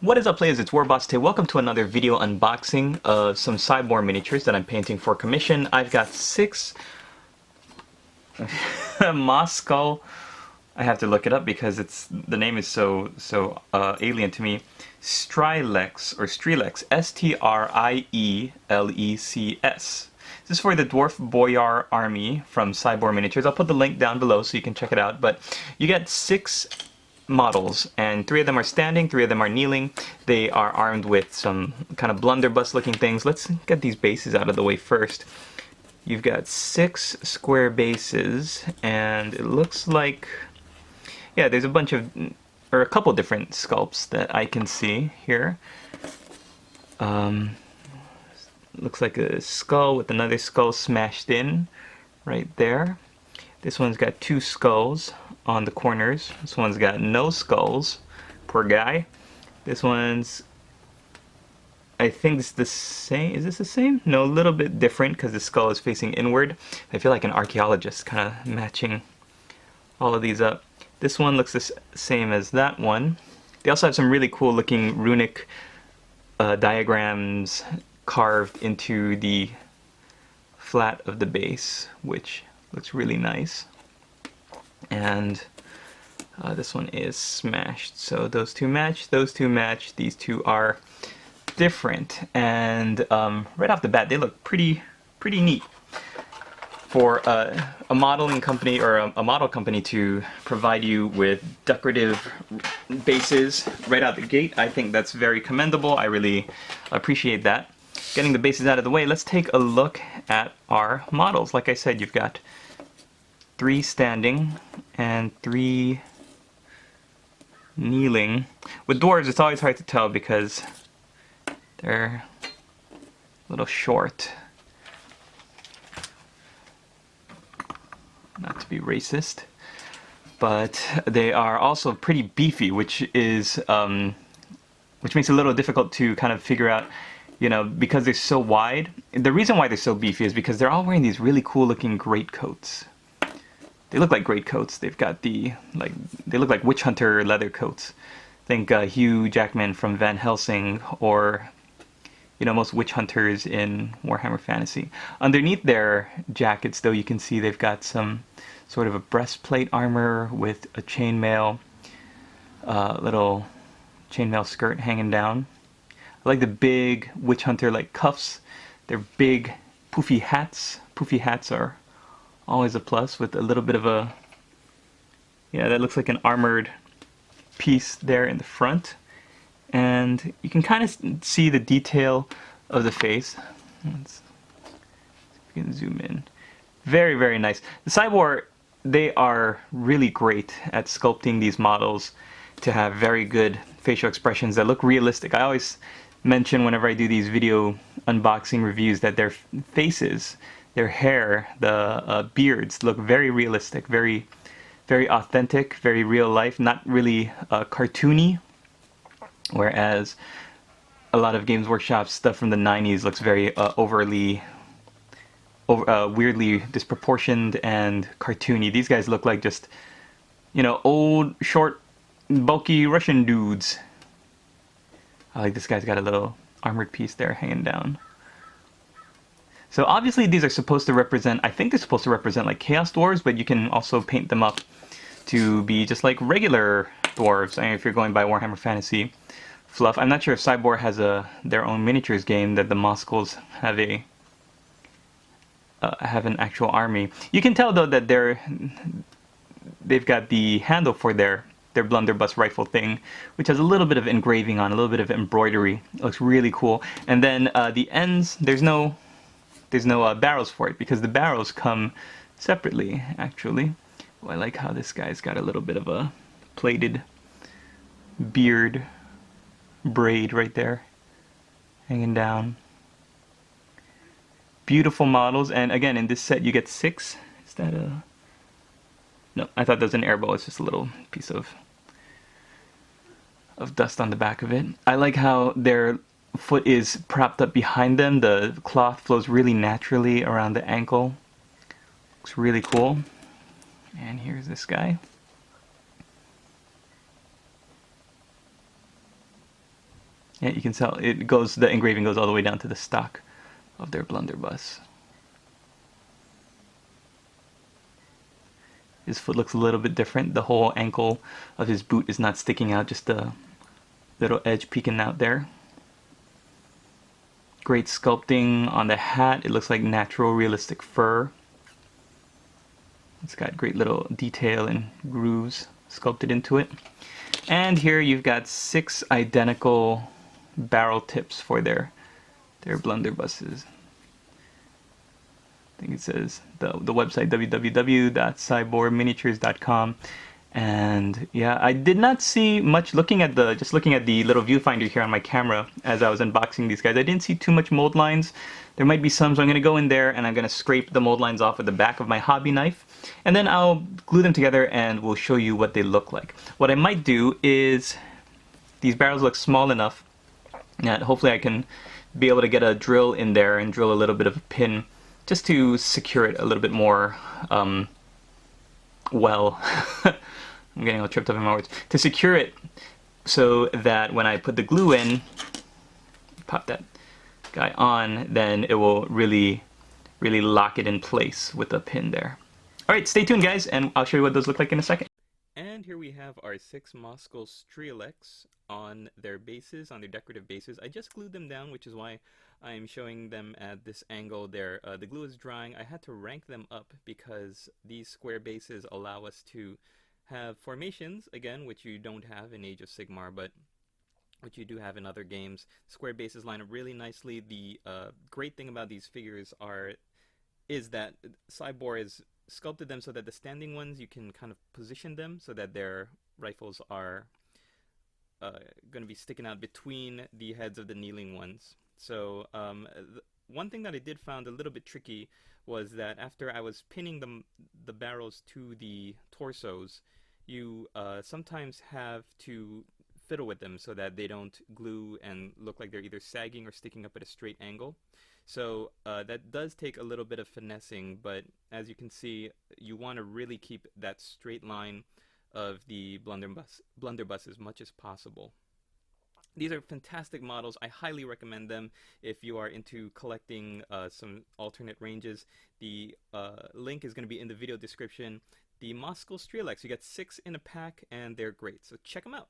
What is up, players? It's WarbossTae. Welcome to another video unboxing of some Scibor miniatures that I'm painting for commission. I've got 6 Moscal. I have to look it up because the name is so alien to me. Strielecs or Strielecs, S-T-R-I-E-L-E-C-S. This is for the Dwarf Boyar Army from Scibor Miniatures. I'll put the link down below so you can check it out. But you get 6 models, and 3 of them are standing, 3 of them are kneeling. They are armed with some kind of blunderbuss looking things. Let's get these bases out of the way first. You've got 6 square bases, and it looks like, yeah, there's a bunch of, or a couple different sculpts that I can see here. Looks like a skull with another skull smashed in right there. This one's got 2 skulls on the corners. This one's got no skulls. Poor guy. This one's, I think it's the same. Is this the same? No, a little bit different because the skull is facing inward. I feel like an archaeologist, kind of matching all of these up. This one looks the same as that one. They also have some really cool looking runic diagrams carved into the flat of the base, which looks really nice. And this one is smashed, so those 2 match, those 2 match, these 2 are different, and right off the bat they look pretty neat for a modeling company or a model company to provide you with decorative bases right out the gate. I think that's very commendable. I really appreciate that. Getting the bases out of the way, let's take a look at our models. Like I said, you've got 3 standing and 3 kneeling. With dwarves, it's always hard to tell because they're a little short. Not to be racist, but they are also pretty beefy, which is which makes it a little difficult to kind of figure out, you know, because they're so wide. The reason why they're so beefy is because they're all wearing these really cool looking greatcoats. They look like greatcoats. They've got the, like, they look like witch hunter leather coats. Think Hugh Jackman from Van Helsing, or, you know, most witch hunters in Warhammer Fantasy. Underneath their jackets, though, you can see they've got some sort of a breastplate armor with a chainmail, little chainmail skirt hanging down. I like the big witch hunter like cuffs. They're big poofy hats. Poofy hats are always a plus, with a little bit of a, yeah, that looks like an armored piece there in the front. And you can kind of see the detail of the face. Let's see if we can zoom in. Very nice. The Scibor, they are really great at sculpting these models to have very good facial expressions that look realistic. I always mention whenever I do these video unboxing reviews that their faces, their hair, the beards look very realistic, very authentic, very real life, not really cartoony. Whereas a lot of Games Workshop stuff from the 90s looks very weirdly disproportioned and cartoony. These guys look like just, you know, old, short, bulky Russian dudes. I like this guy's got a little armored piece there hanging down. So obviously these are supposed to represent, I think they're supposed to represent like Chaos Dwarves, but you can also paint them up to be just like regular dwarves. I mean, if you're going by Warhammer Fantasy fluff. I'm not sure if Scibor has their own miniatures game that the Moscals have have an actual army. You can tell though that they've got the handle for their blunderbuss rifle thing, which has a little bit of engraving on, a little bit of embroidery. It looks really cool. And then the ends, there's no barrels for it, because the barrels come separately, actually. Oh, I like how this guy's got a little bit of a plaited beard braid right there, hanging down. Beautiful models, and again, in this set you get 6. Is that a... No, I thought that was an airball. It's just a little piece of dust on the back of it. I like how their foot is propped up behind them. The cloth flows really naturally around the ankle. Looks really cool. And here's this guy. Yeah, you can tell it goes. The engraving goes all the way down to the stock of their blunderbuss. His foot looks a little bit different. The whole ankle of his boot is not sticking out, just a little edge peeking out there. Great sculpting on the hat. It looks like natural, realistic fur. It's got great little detail and grooves sculpted into it. And here you've got 6 identical barrel tips for their blunderbusses. I think it says the website www.sciborminiatures.com. And yeah, I did not see much looking at the little viewfinder here on my camera as I was unboxing these guys. I didn't see too much mold lines. There might be some, so I'm going to go in there and I'm going to scrape the mold lines off with the back of my hobby knife. And then I'll glue them together and we'll show you what they look like. What I might do is, these barrels look small enough that hopefully I can be able to get a drill in there and drill a little bit of a pin just to secure it a little bit more well. I'm getting all tripped up in my words. To secure it so that when I put the glue in, pop that guy on, then it will really lock it in place with a pin there. Alright, stay tuned guys, and I'll show you what those look like in a second. And here we have our 6 Moscal Strielecs on their bases, on their decorative bases. I just glued them down, which is why I'm showing them at this angle there. The glue is drying. I had to rank them up because these square bases allow us to have formations, again, which you don't have in Age of Sigmar, but which you do have in other games. Square bases line up really nicely. The great thing about these figures is that Scibor has sculpted them so that the standing ones, you can kind of position them so that their rifles are going to be sticking out between the heads of the kneeling ones. So one thing that I did find a little bit tricky was that after I was pinning the barrels to the torsos, you sometimes have to fiddle with them so that they don't glue and look like they're either sagging or sticking up at a straight angle. So that does take a little bit of finessing, but as you can see, you want to really keep that straight line of the blunderbuss as much as possible. These are fantastic models. I highly recommend them if you are into collecting some alternate ranges. The link is going to be in the video description. The Moscal Strielecs, you get 6 in a pack, and they're great. So check them out.